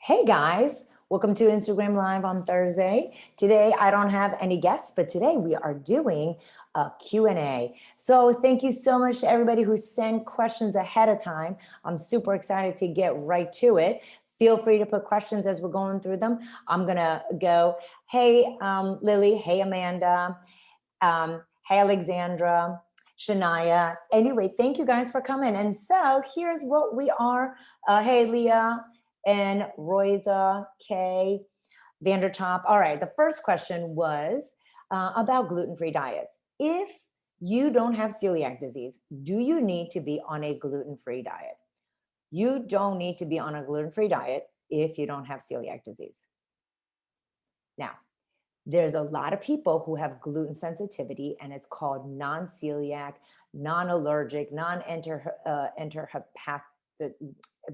Hey guys, welcome to Instagram Live on Thursday. Today I don't have any guests, but today we are doing a Q&A. So thank you so much to everybody who sent questions ahead of time. I'm super excited to get right to it. Feel free to put questions as we're going through them. I'm gonna go, hey Lily, hey Amanda, hey Alexandra, Shania. Anyway, thank you guys for coming. And so here's what we are. Hey Leah, and Royza, Kay, Vandertop. All right, the first question was about gluten-free diets. If you don't have celiac disease, do you need to be on a gluten-free diet? You don't need to be on a gluten-free diet if you don't have celiac disease. Now, there's a lot of people who have gluten sensitivity, and it's called non-celiac, non-allergic, non-enterohepatic,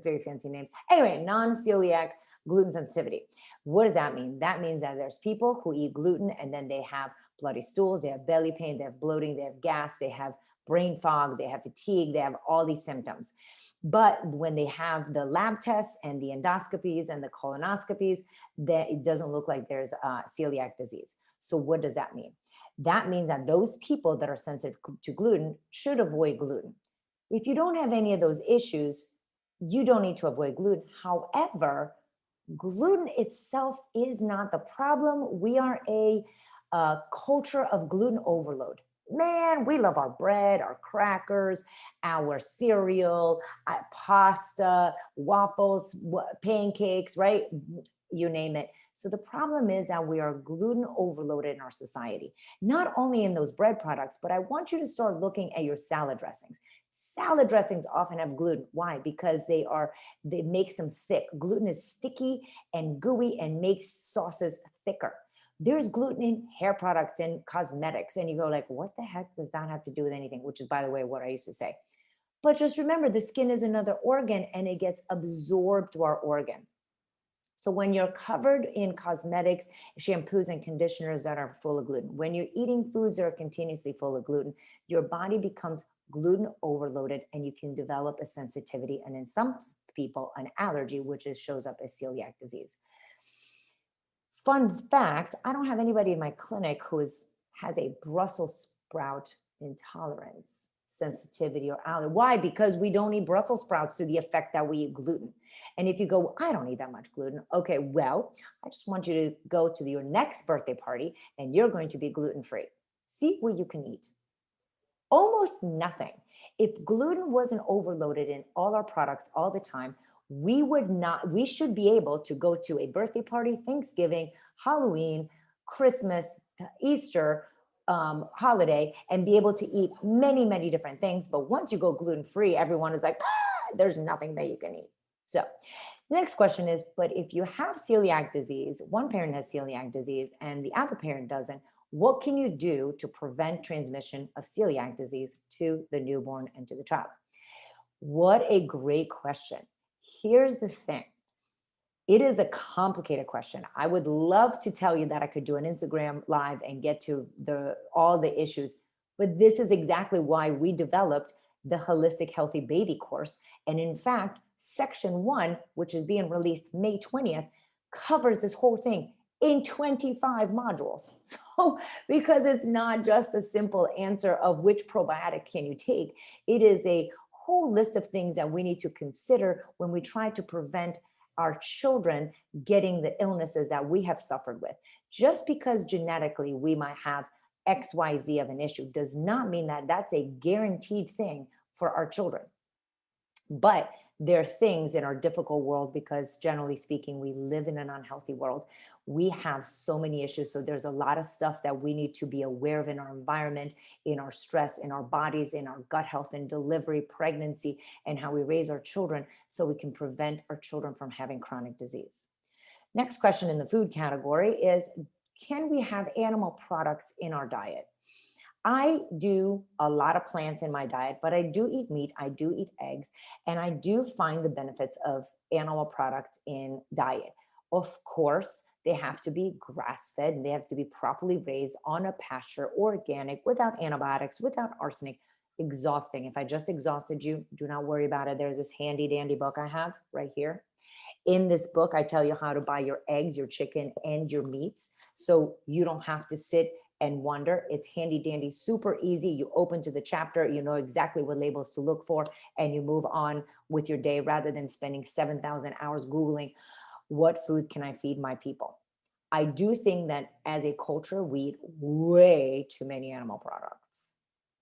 very fancy names. Anyway, non-celiac gluten sensitivity. What does that mean? That means that there's people who eat gluten and then they have bloody stools, they have belly pain, they have bloating, they have gas, they have brain fog, they have fatigue, they have all these symptoms. But when they have the lab tests and the endoscopies and the colonoscopies, that it doesn't look like there's celiac disease. So what does that mean? That means that those people that are sensitive to gluten should avoid gluten. If you don't have any of those issues, you don't need to avoid gluten. However, gluten itself is not the problem. We are a culture of gluten overload. Man, we love our bread, our crackers, our cereal, pasta, waffles, pancakes, right? You name it. So the problem is that we are gluten overloaded in our society, not only in those bread products, but I want you to start looking at your salad dressings. Salad dressings often have gluten. Why? Because they make them thick. Gluten is sticky and gooey and makes sauces thicker. There's gluten in hair products and cosmetics. And you go like, what the heck does that have to do with anything? Which is, by the way, what I used to say. But just remember, the skin is another organ and it gets absorbed through our organ. So when you're covered in cosmetics, shampoos, and conditioners that are full of gluten, when you're eating foods that are continuously full of gluten, your body becomes gluten overloaded and you can develop a sensitivity, and in some people, an allergy, which shows up as celiac disease. Fun fact, I don't have anybody in my clinic who has a Brussels sprout intolerance, sensitivity, or allergy. Why? Because we don't eat Brussels sprouts to the effect that we eat gluten. And if you go, I don't eat that much gluten. Okay, well, I just want you to go to your next birthday party and you're going to be gluten-free. See what you can eat. Almost nothing. If gluten wasn't overloaded in all our products all the time, we should be able to go to a birthday party, Thanksgiving, Halloween, Christmas, Easter, holiday, and be able to eat many, many different things. But once you go gluten-free, everyone is like, there's nothing that you can eat. So the next question is, but if you have celiac disease, one parent has celiac disease and the other parent doesn't, what can you do to prevent transmission of celiac disease to the newborn and to the child? What a great question. Here's the thing. It is a complicated question. I would love to tell you that I could do an Instagram live and get to all the issues, but this is exactly why we developed the Holistic Healthy Baby course. And in fact, section 1, which is being released May 20th, covers this whole thing in 25 modules. So because it's not just a simple answer of which probiotic can you take, it is a whole list of things that we need to consider when we try to prevent our children getting the illnesses that we have suffered with. Just because genetically we might have XYZ of an issue does not mean that that's a guaranteed thing for our children. But there are things in our difficult world, because generally speaking, we live in an unhealthy world. We have so many issues. So there's a lot of stuff that we need to be aware of in our environment, in our stress, in our bodies, in our gut health and delivery, pregnancy, and how we raise our children so we can prevent our children from having chronic disease. Next question in the food category is, can we have animal products in our diet? I do a lot of plants in my diet, but I do eat meat, I do eat eggs, and I do find the benefits of animal products in diet. Of course, they have to be grass-fed, and they have to be properly raised on a pasture, organic, without antibiotics, without arsenic. Exhausting. If I just exhausted you, do not worry about it. There's this handy dandy book I have right here. In this book, I tell you how to buy your eggs, your chicken, and your meats. So you don't have to sit and wonder. It's handy dandy, super easy. You open to the chapter, you know exactly what labels to look for, and you move on with your day rather than spending 7,000 hours Googling what foods can I feed my people. I do think that as a culture, we eat way too many animal products.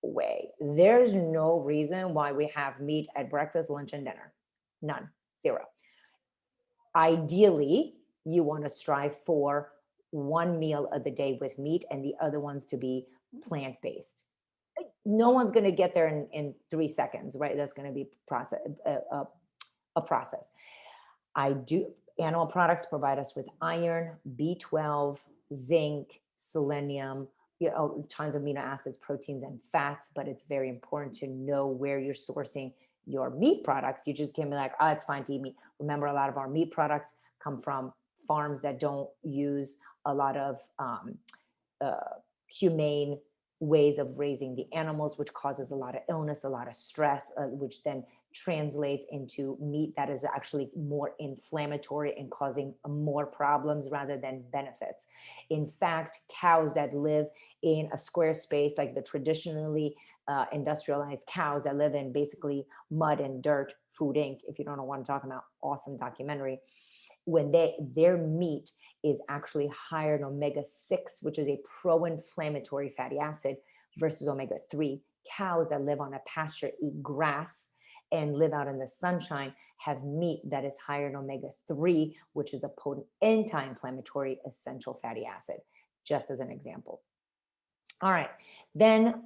Way. There's no reason why we have meat at breakfast, lunch, and dinner. None. Zero. Ideally, you want to strive for one meal of the day with meat and the other ones to be plant-based. No one's going to get there in 3 seconds, right? That's going to be a process. I do. Animal products provide us with iron, B12, zinc, selenium, tons of amino acids, proteins, and fats. But it's very important to know where you're sourcing your meat products. You just can't be like, oh, it's fine to eat meat. Remember, a lot of our meat products come from farms that don't use a lot of uh, humane ways of raising the animals, which causes a lot of illness, a lot of stress, which then translates into meat that is actually more inflammatory and causing more problems rather than benefits. In fact, cows that live in a square space, like the traditionally industrialized cows that live in basically mud and dirt, Food Inc., if you don't know what I'm talking about, awesome documentary, when their meat is actually higher in omega-6, which is a pro-inflammatory fatty acid, versus omega-3. Cows that live on a pasture, eat grass, and live out in the sunshine have meat that is higher in omega-3, which is a potent anti-inflammatory essential fatty acid, just as an example. All right, then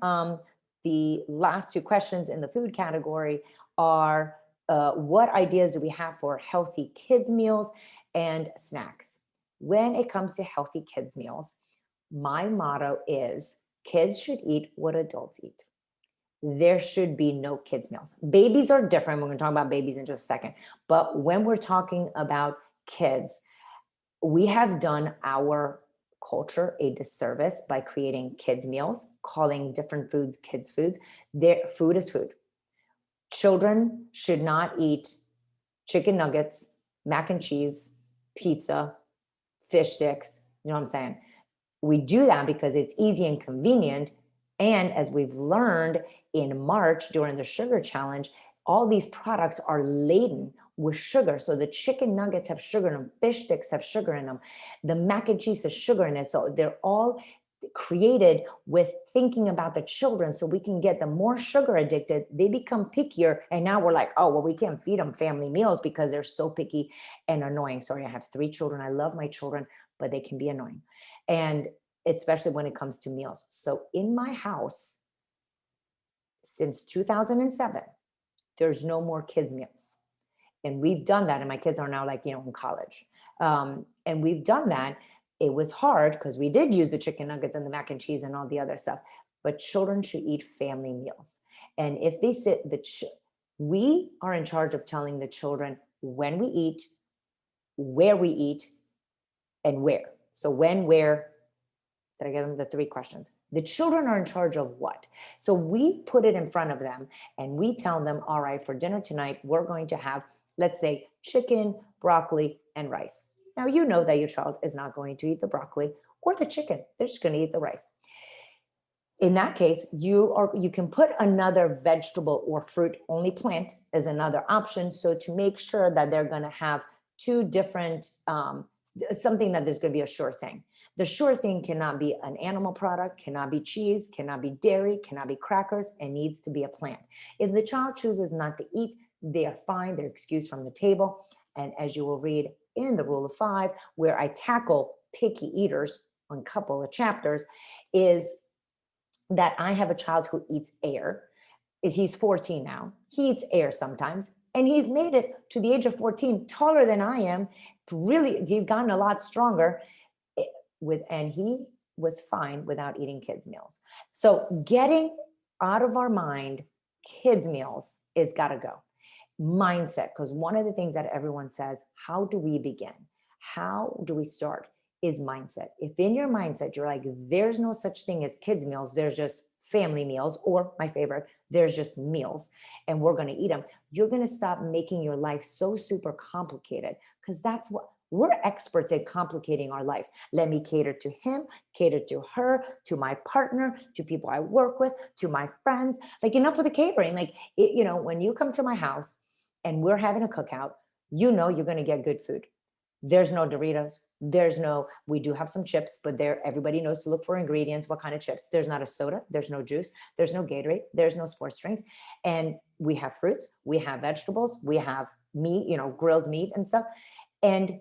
the last two questions in the food category are, what ideas do we have for healthy kids meals and snacks? When it comes to healthy kids meals, my motto is kids should eat what adults eat. There should be no kids meals. Babies are different. We're going to talk about babies in just a second. But when we're talking about kids, we have done our culture a disservice by creating kids meals, calling different foods kids foods. Their food is food. Children should not eat chicken nuggets, mac and cheese, pizza, fish sticks. You know what I'm saying? We do that because it's easy and convenient. And as we've learned in March during the sugar challenge, all these products are laden with sugar. So the chicken nuggets have sugar in them, fish sticks have sugar in them, the mac and cheese has sugar in it. So they're all created with thinking about the children, so we can get them more sugar addicted. They become pickier, and now we're like, oh well, we can't feed them family meals because they're so picky and annoying. Sorry, I have 3 children. I love my children, but they can be annoying, and especially when it comes to meals. So in my house, since 2007, there's no more kids meals, and we've done that, and my kids are now like, in college, and we've done that. It was hard because we did use the chicken nuggets and the mac and cheese and all the other stuff, but children should eat family meals. And if they we are in charge of telling the children when we eat, where we eat, and where. So when, where, did I give them the 3 questions? The children are in charge of what? So we put it in front of them and we tell them, all right, for dinner tonight, we're going to have, let's say, chicken, broccoli, and rice. Now, you know that your child is not going to eat the broccoli or the chicken. They're just going to eat the rice. In that case, you can put another vegetable or fruit, only plant as another option. So to make sure that they're going to have 2 different, something that there's going to be a sure thing. The sure thing cannot be an animal product, cannot be cheese, cannot be dairy, cannot be crackers, and needs to be a plant. If the child chooses not to eat, they are fine. They're excused from the table. And as you will read in the Rule of 5, where I tackle picky eaters on a couple of chapters, is that I have a child who eats air. He's 14 now. He eats air sometimes. And he's made it to the age of 14, taller than I am. Really, he's gotten a lot stronger. And he was fine without eating kids' meals. So getting out of our mind kids' meals is got to go. Mindset, because one of the things that everyone says, how do we begin? How do we start? Is mindset. If in your mindset, you're like, there's no such thing as kids' meals, there's just family meals, or my favorite, There's just meals and we're going to eat them. You're going to stop making your life so super complicated, because that's what we're experts at, complicating our life. Let me cater to him, cater to her, to my partner, to people I work with, to my friends. Like, enough with the catering. Like, when you come to my house and we're having a cookout, you're going to get good food. There's no Doritos. We do have some chips, but everybody knows to look for ingredients. What kind of chips? There's not a soda. There's no juice. There's no Gatorade. There's no sports drinks. And we have fruits. We have vegetables. We have meat, grilled meat and stuff. And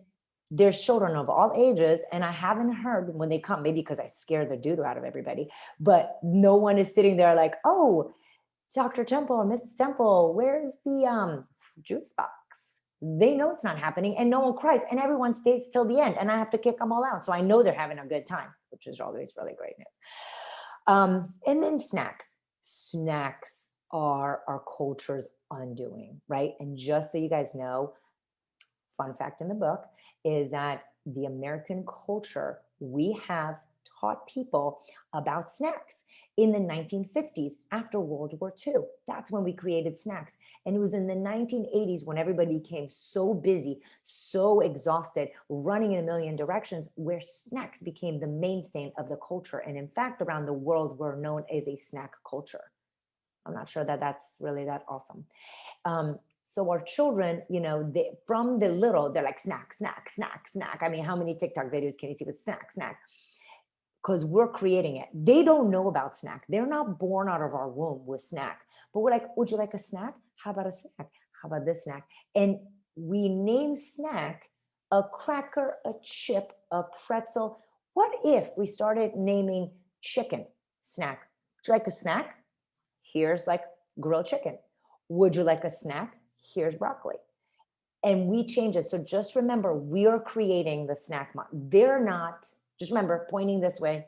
there's children of all ages. And I haven't heard when they come, maybe because I scare the doo-doo out of everybody, but no one is sitting there like, oh, Dr. Temple or Mrs. Temple, where's the juice box? They know it's not happening, and no one cries, and everyone stays till the end, and I have to kick them all out. So I know they're having a good time, which is always really great news. And then snacks. Snacks are our culture's undoing, right? And just so you guys know, fun fact in the book is that the American culture, we have taught people about snacks in the 1950s after World War II. That's when we created snacks. And it was in the 1980s when everybody became so busy, so exhausted, running in a million directions, where snacks became the mainstay of the culture. And in fact, around the world, we're known as a snack culture. I'm not sure that that's really that awesome. So our children, from the little, they're like, snack, snack, snack, snack. I mean, how many TikTok videos can you see with snack, snack? Because we're creating it. They don't know about snack. They're not born out of our womb with snack. But we're like, would you like a snack? How about a snack? How about this snack? And we name snack a cracker, a chip, a pretzel. What if we started naming chicken snack? Would you like a snack? Here's like grilled chicken. Would you like a snack? Here's broccoli. And we change it. So just remember, we are creating the snack. They're not. Just remember, pointing this way.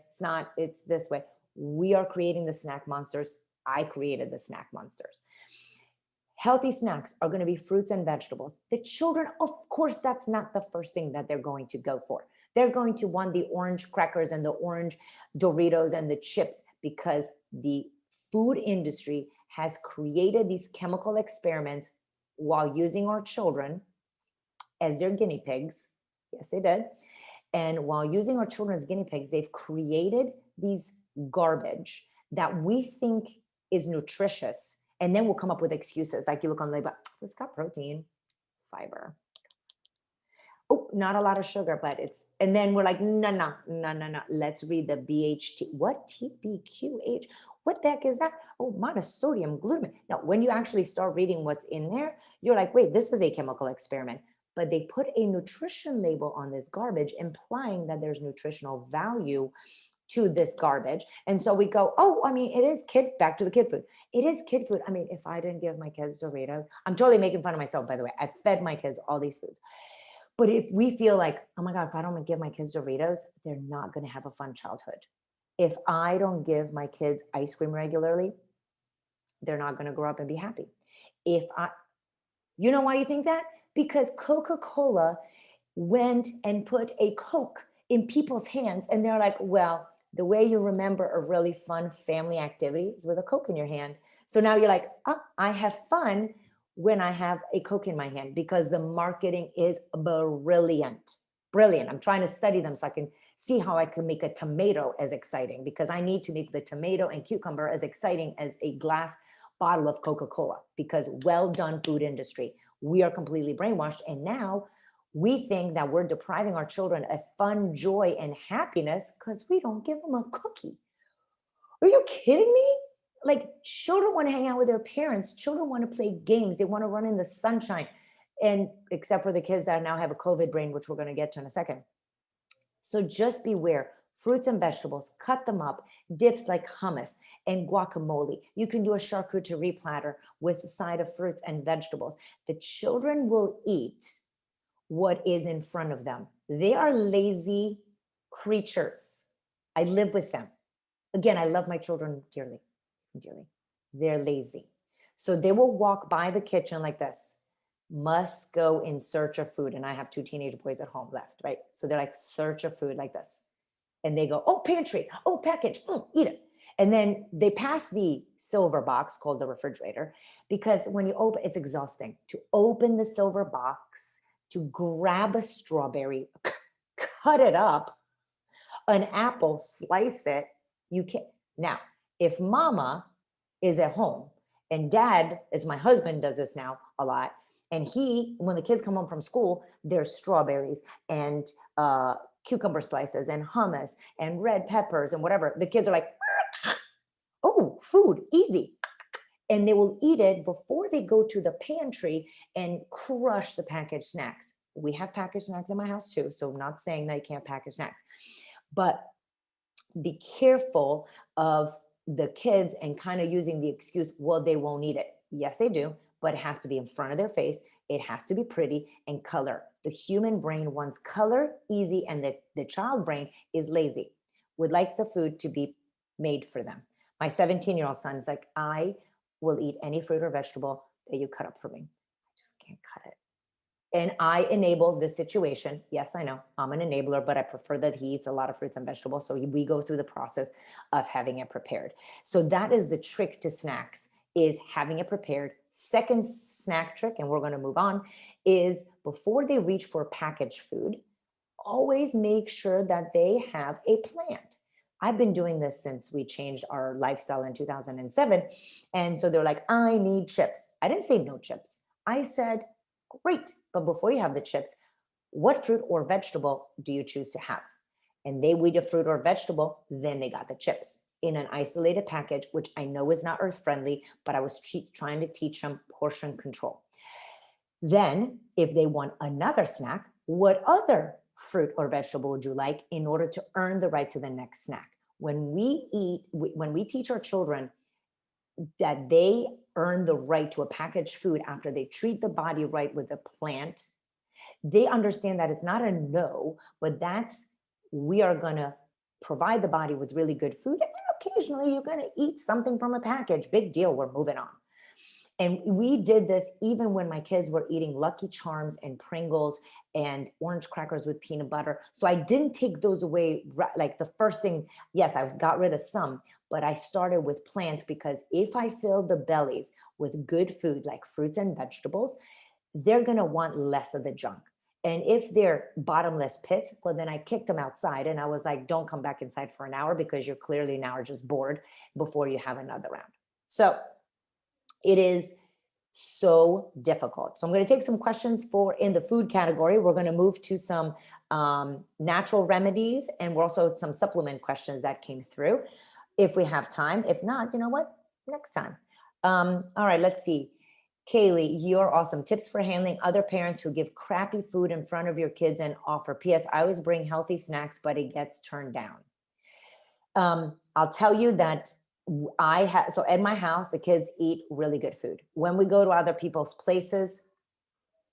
It's this way. We are creating the snack monsters. I created the snack monsters. Healthy snacks are going to be fruits and vegetables. The children, of course, that's not the first thing that they're going to go for. They're going to want the orange crackers and the orange Doritos and the chips, because the food industry has created these chemical experiments while using our children as their guinea pigs. Yes, they did. And while using our children as guinea pigs, they've created these garbage that we think is nutritious. And then we'll come up with excuses. Like, you look on the label, it's got protein, fiber. Oh, not a lot of sugar, but and then we're like, no. Let's read the BHT. What? TBQH? What the heck is that? Oh, monosodium glutamate. Now, when you actually start reading what's in there, you're like, wait, this is a chemical experiment. But they put a nutrition label on this garbage, implying that there's nutritional value to this garbage. And so we go, oh, I mean, it is back to the kid food. It is kid food. I mean, if I didn't give my kids Doritos, I'm totally making fun of myself, by the way. I fed my kids all these foods. But if we feel like, oh my God, if I don't give my kids Doritos, they're not going to have a fun childhood. If I don't give my kids ice cream regularly, they're not going to grow up and be happy. You know why you think that? Because Coca-Cola went and put a Coke in people's hands, and they're like, well, the way you remember a really fun family activity is with a Coke in your hand. So now you're like, oh, I have fun when I have a Coke in my hand, because the marketing is brilliant. Brilliant. I'm trying to study them so I can see how I can make a tomato as exciting, because I need to make the tomato and cucumber as exciting as a glass bottle of Coca-Cola, because well done, food industry. We are completely brainwashed. And now we think that we're depriving our children of fun, joy, and happiness because we don't give them a cookie. Are you kidding me? Like, children want to hang out with their parents. Children want to play games. They want to run in the sunshine. And except for the kids that now have a COVID brain, which we're going to get to in a second. So just beware. Fruits and vegetables, cut them up, dips like hummus and guacamole. You can do a charcuterie platter with a side of fruits and vegetables. The children will eat what is in front of them. They are lazy creatures. I live with them. Again, I love my children dearly, dearly. They're lazy. So they will walk by the kitchen like this, must go in search of food. And I have 2 teenage boys at home left, right? So they're like, search of food like this. And they go, oh, pantry, oh, package, eat it. And then they pass the silver box called the refrigerator, because when you open, it's exhausting to open the silver box, to grab a strawberry, cut it up, an apple, slice it. You can't. Now, if mama is at home and dad, as my husband does this now a lot, and when the kids come home from school, there's strawberries and cucumber slices and hummus and red peppers and whatever. The kids are like, oh, food, easy. And they will eat it before they go to the pantry and crush the packaged snacks. We have packaged snacks in my house too, so I'm not saying that you can't package snacks, but be careful of the kids and kind of using the excuse, well, they won't eat it. Yes, they do, but it has to be in front of their face. It has to be pretty and color. The human brain wants color, easy, and the child brain is lazy, would like the food to be made for them. My 17-year-old son is like, I will eat any fruit or vegetable that you cut up for me. I just can't cut it. And I enable this situation. Yes, I know I'm an enabler, but I prefer that he eats a lot of fruits and vegetables. So we go through the process of having it prepared. So that is the trick to snacks, is having it prepared. Second snack trick, and we're going to move on, is before they reach for packaged food, always make sure that they have a plant. I've been doing this since we changed our lifestyle in 2007. And so they're like, I need chips. I didn't say no chips. I said, great. But before you have the chips, what fruit or vegetable do you choose to have? And they eat a fruit or vegetable, then they got the chips in an isolated package, which I know is not earth friendly, but I was trying to teach them portion control. Then if they want another snack, what other fruit or vegetable would you like in order to earn the right to the next snack? When we teach our children that they earn the right to a packaged food after they treat the body right with a plant, they understand that it's not a no, but we are going to provide the body with really good food. And occasionally you're going to eat something from a package. Big deal. We're moving on. And we did this even when my kids were eating Lucky Charms and Pringles and orange crackers with peanut butter. So I didn't take those away. Like the first thing, yes, I got rid of some, but I started with plants, because if I fill the bellies with good food like fruits and vegetables, they're going to want less of the junk. And if they're bottomless pits, well, then I kicked them outside and I was like, don't come back inside for an hour, because you're clearly now just bored before you have another round. So it is so difficult. So I'm going to take some questions in the food category. We're going to move to some natural remedies, and we're also some supplement questions that came through if we have time. If not, you know what? Next time. All right, let's see. Kaylee, you're awesome. Tips for handling other parents who give crappy food in front of your kids and offer. P.S. I always bring healthy snacks, but it gets turned down. I'll tell you that so at my house, the kids eat really good food. When we go to other people's places,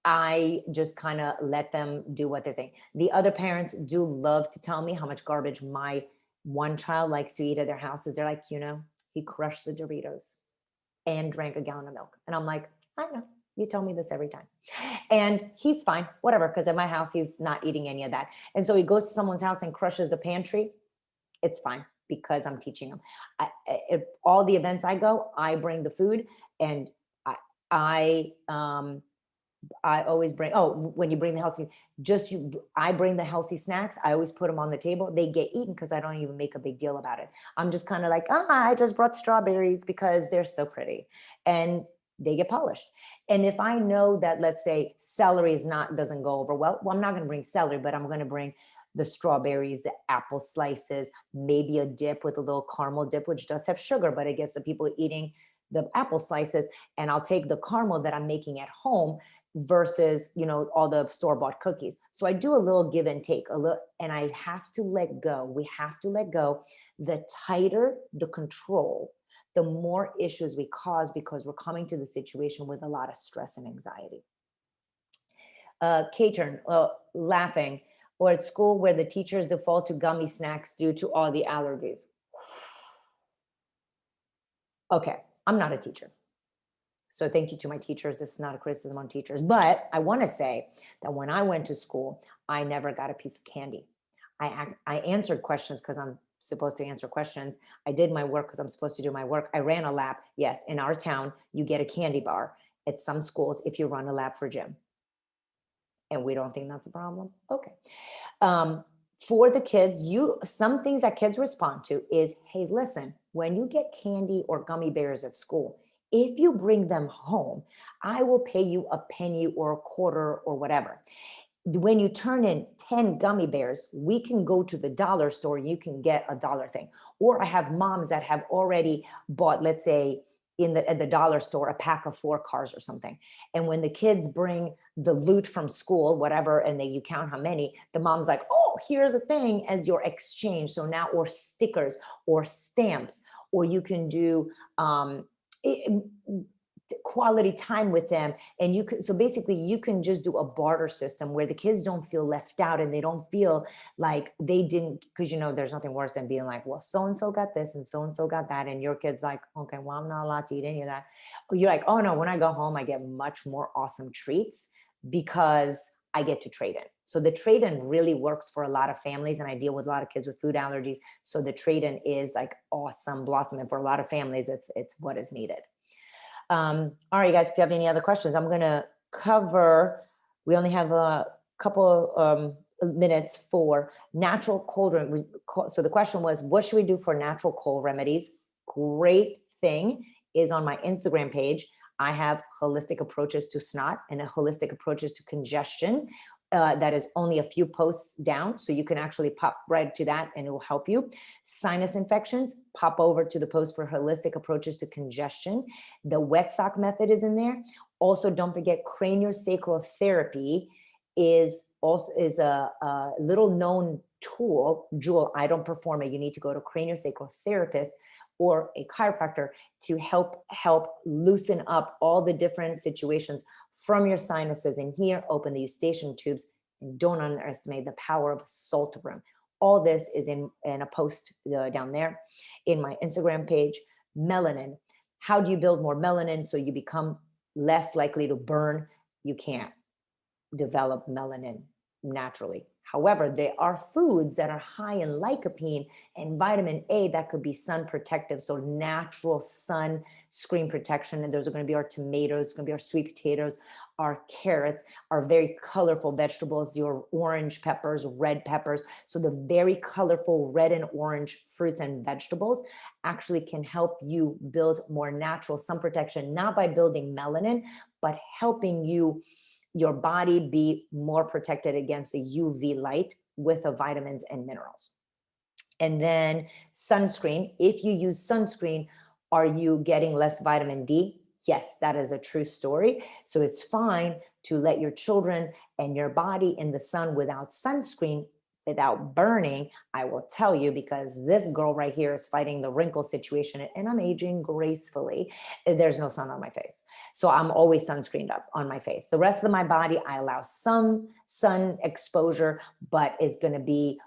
I just kind of let them do what they're thinking. The other parents do love to tell me how much garbage my one child likes to eat at their houses. They're like, he crushed the Doritos and drank a gallon of milk. And I'm like, I know, you tell me this every time. And he's fine, whatever, because at my house, he's not eating any of that. And so he goes to someone's house and crushes the pantry. It's fine, because I'm teaching them. All the events I go, I bring the food, and I always bring, when you bring the healthy, I bring the healthy snacks. I always put them on the table. They get eaten because I don't even make a big deal about it. I'm just kind of like, I just brought strawberries because they're so pretty, and they get polished. And if I know that, let's say celery doesn't go over well, I'm not going to bring celery, but I'm going to bring the strawberries, the apple slices, maybe a dip with a little caramel dip, which does have sugar, but it gets the people eating the apple slices. And I'll take the caramel that I'm making at home versus, all the store-bought cookies. So I do a little give and take, and I have to let go. We have to let go. The tighter the control, the more issues we cause, because we're coming to the situation with a lot of stress and anxiety. Katern, laughing, or at school where the teachers default to gummy snacks due to all the allergies. Okay, I'm not a teacher. So thank you to my teachers. This is not a criticism on teachers, but I want to say that when I went to school, I never got a piece of candy. I answered questions because I'm supposed to answer questions. I did my work because I'm supposed to do my work. I ran a lab. Yes, in our town, you get a candy bar at some schools if you run a lab for gym. And we don't think that's a problem. Okay. Um, for the kids, some things that kids respond to is, hey, listen, when you get candy or gummy bears at school, if you bring them home, I will pay you a penny or a quarter or whatever. When you turn in 10 gummy bears, we can go to the dollar store and you can get a dollar thing. Or I have moms that have already bought, let's say, at the dollar store, a pack of 4 cars or something. And when the kids bring the loot from school, whatever, and then you count how many, the mom's like, oh, here's a thing as your exchange. So now, or stickers or stamps, or you can do quality time with them. And so basically you can just do a barter system where the kids don't feel left out and they don't feel like they didn't, because there's nothing worse than being like, well, so-and-so got this and so-and-so got that. And your kid's like, okay, well, I'm not allowed to eat any of that. You're like, oh no, when I go home, I get much more awesome treats because I get to trade in. So the trade-in really works for a lot of families, and I deal with a lot of kids with food allergies. So the trade-in is like awesome blossom. And for a lot of families, it's what is needed. All right, guys, if you have any other questions, I'm going to cover, we only have a couple minutes for natural cold. So the question was, what should we do for natural cold remedies? Great thing is on my Instagram page. I have holistic approaches to snot and a holistic approaches to congestion. That is only a few posts down. So you can actually pop right to that and it will help you. Sinus infections, pop over to the post for holistic approaches to congestion. The wet sock method is in there. Also, don't forget craniosacral therapy is a little known tool. Jewel, I don't perform it. You need to go to craniosacral therapist or a chiropractor to help loosen up all the different situations from your sinuses in here. Open the eustachian tubes, and don't underestimate the power of a salt room. All this is in a post down there in my Instagram page. Melanin. How do you build more melanin so you become less likely to burn? You can't develop melanin naturally. However, there are foods that are high in lycopene and vitamin A that could be sun protective. So natural sun screen protection. And those are going to be our tomatoes, going to be our sweet potatoes, our carrots, our very colorful vegetables, your orange peppers, red peppers. So the very colorful red and orange fruits and vegetables actually can help you build more natural sun protection, not by building melanin, but helping your body be more protected against the UV light with the vitamins and minerals. And then sunscreen. If you use sunscreen, are you getting less vitamin D? Yes, that is a true story. So it's fine to let your children and your body in the sun without sunscreen, without burning. I will tell you, because this girl right here is fighting the wrinkle situation and I'm aging gracefully. There's no sun on my face. So I'm always sunscreened up on my face. The rest of my body, I allow some sun exposure, but it's going to be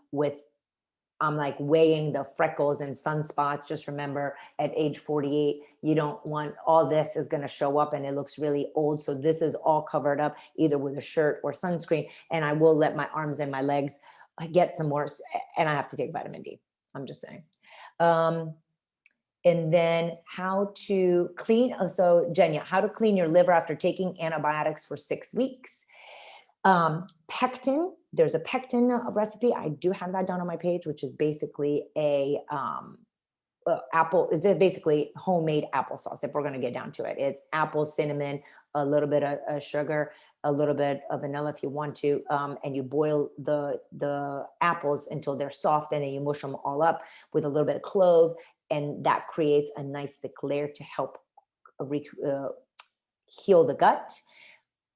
I'm like weighing the freckles and sunspots. Just remember, at age 48, you don't want all this is going to show up and it looks really old. So this is all covered up either with a shirt or sunscreen. And I will let my arms and my legs get some more, and I have to take vitamin D. I'm just saying. And then how to clean. So Jenya, how to clean your liver after taking antibiotics for 6 weeks. Pectin, there's a pectin recipe. I do have that down on my page, which is basically it's basically homemade applesauce. If we're going to get down to it, it's apple, cinnamon, a little bit of sugar, a little bit of vanilla if you want to, and you boil the apples until they're soft, and then you mush them all up with a little bit of clove, and that creates a nice thick layer to help heal the gut.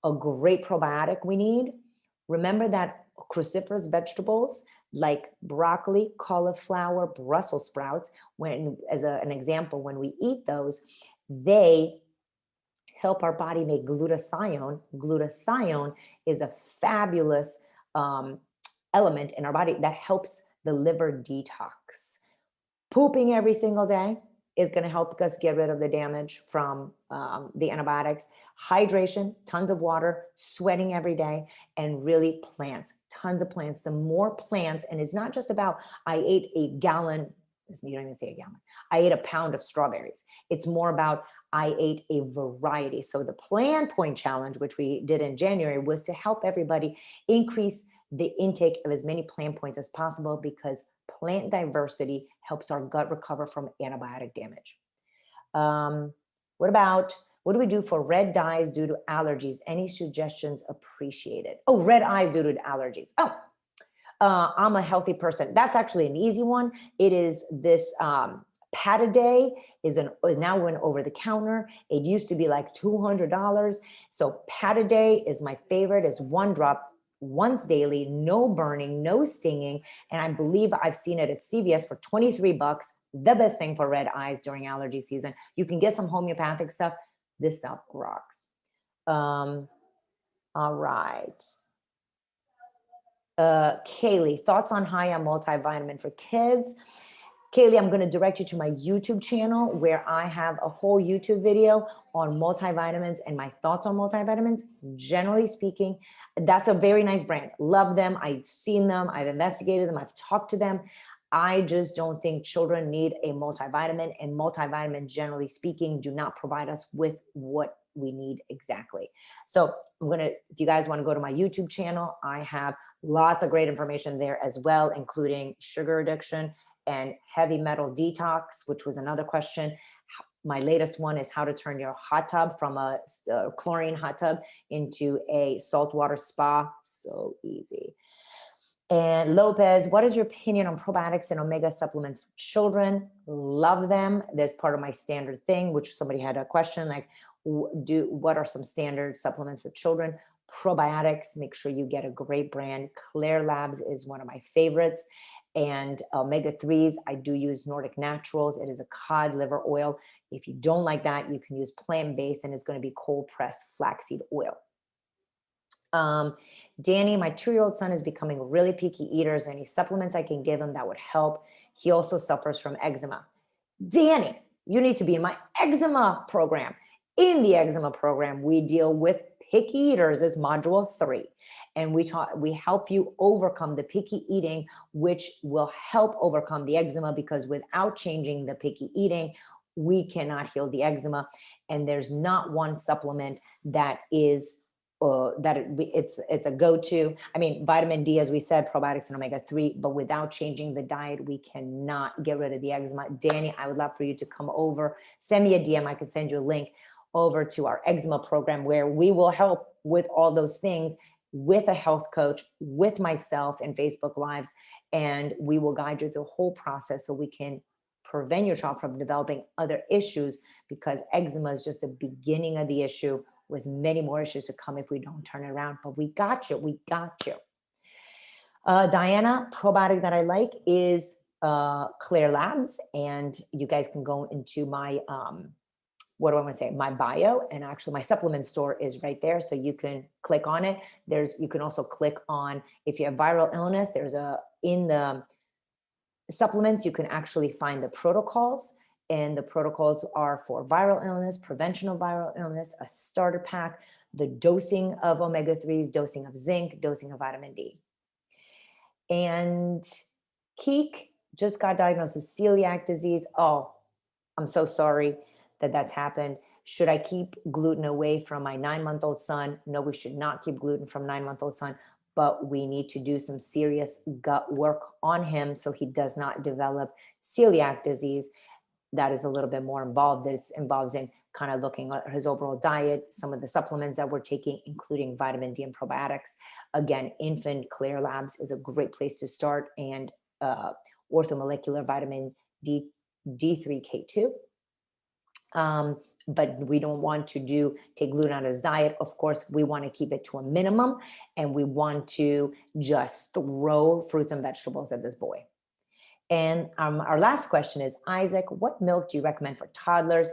A great probiotic we need. Remember that cruciferous vegetables like broccoli, cauliflower, Brussels sprouts, as an example, when we eat those, they help our body make glutathione. Glutathione is a fabulous element in our body that helps the liver detox. Pooping every single day, is going to help us get rid of the damage from the antibiotics. Hydration, tons of water, sweating every day, and really plants, tons of plants. The more plants, and it's not just about I ate a gallon, you don't even say a gallon, I ate a pound of strawberries. It's more about I ate a variety. So the Plan Point Challenge, which we did in January, was to help everybody increase the intake of as many plant points as possible, because plant diversity helps our gut recover from antibiotic damage. What do we do for red dyes due to allergies? Any suggestions appreciated? Oh, red eyes due to allergies. Oh, I'm a healthy person. That's actually an easy one. It is this Pataday is now went over the counter. It used to be like $200. So Pataday is my favorite. It's one drop once daily, no burning, no stinging. And I believe I've seen it at CVS for 23 bucks. The best thing for red eyes during allergy season. You can get some homeopathic stuff. This stuff rocks. All right. Kaylee, thoughts on high on multivitamin for kids? Kaylee, I'm going to direct you to my YouTube channel where I have a whole YouTube video on multivitamins and my thoughts on multivitamins. Generally speaking, that's a very nice brand. Love them. I've seen them. I've investigated them. I've talked to them. I just don't think children need a multivitamin, and multivitamins, generally speaking, do not provide us with what we need exactly. So if you guys want to go to my YouTube channel, I have lots of great information there as well, including sugar addiction and heavy metal detox, which was another question. My latest one is how to turn your hot tub from a chlorine hot tub into a saltwater spa. So easy. And Lopez, what is your opinion on probiotics and omega supplements for children? Love them. That's part of my standard thing, which somebody had a question like, what are some standard supplements for children? Probiotics, make sure you get a great brand. Clear Labs is one of my favorites. And omega-3s, I do use Nordic Naturals. It is a cod liver oil. If you don't like that, you can use plant-based, and it's going to be cold-pressed flaxseed oil. Danny, my 2-year-old son is becoming really picky eater. Is there any supplements I can give him that would help? He also suffers from eczema. Danny, you need to be in my eczema program. In the eczema program, we deal with picky eaters as module 3. And we help you overcome the picky eating, which will help overcome the eczema, because without changing the picky eating, we cannot heal the eczema. And there's not one supplement that is it's a go-to. I mean, vitamin D, as we said, probiotics and omega-3, but without changing the diet, we cannot get rid of the eczema. Danny, I would love for you to come over. Send me a DM. I can send you a link over to our eczema program, where we will help with all those things with a health coach, with myself in Facebook Lives, and we will guide you through the whole process so we can prevent your child from developing other issues, because eczema is just the beginning of the issue, with many more issues to come if we don't turn it around. But we got you. We got you. Diana, probiotic that I like is Clear Labs. And you guys can go into my, my bio. And actually my supplement store is right there. So you can click on it. You can also click on, if you have viral illness, in the supplements, you can actually find the protocols. And the protocols are for viral illness, prevention of viral illness, a starter pack, the dosing of omega-3s, dosing of zinc, dosing of vitamin D. And Keek just got diagnosed with celiac disease. Oh, I'm so sorry that that's happened. Should I keep gluten away from my 9-month-old son? No, we should not keep gluten from 9-month-old son, but we need to do some serious gut work on him so he does not develop celiac disease. That is a little bit more involved. This involves in kind of looking at his overall diet, some of the supplements that we're taking, including vitamin D and probiotics. Again, Infant Clear Labs is a great place to start, and orthomolecular vitamin D3K2. But we don't want to take gluten out of his diet. Of course, we want to keep it to a minimum, and we want to just throw fruits and vegetables at this boy. And our last question is, Isaac, what milk do you recommend for toddlers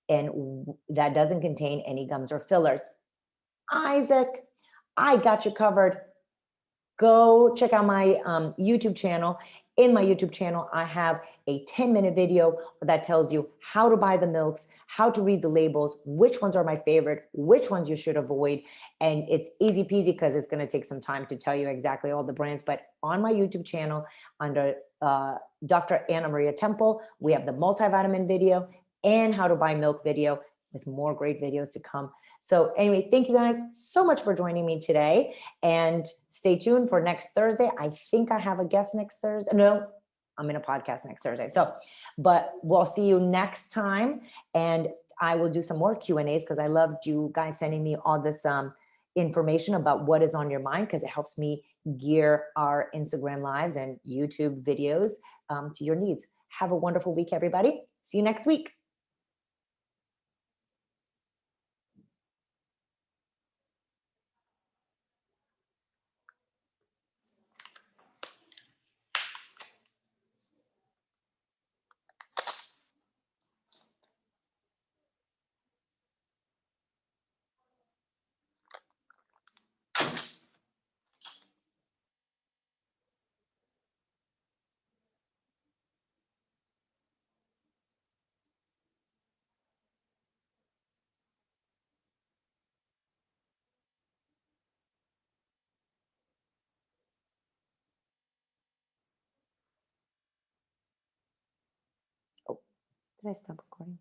and that doesn't contain any gums or fillers? Isaac, I got you covered. go check out my YouTube channel. In my YouTube channel, I have a 10-minute video that tells you how to buy the milks, how to read the labels, which ones are my favorite, which ones you should avoid. And it's easy peasy because it's going to take some time to tell you exactly all the brands. But on my YouTube channel, under Dr. Anna Maria Temple, we have the multivitamin video and how to buy milk video, with more great videos to come. So anyway, thank you guys so much for joining me today, and stay tuned for next Thursday. I think I have a guest next Thursday. No, I'm in a podcast next Thursday. So, but we'll see you next time, and I will do some more Q&As because I loved you guys sending me all this information about what is on your mind, because it helps me gear our Instagram lives and YouTube videos to your needs. Have a wonderful week, everybody. See you next week. Oh, did I stop recording?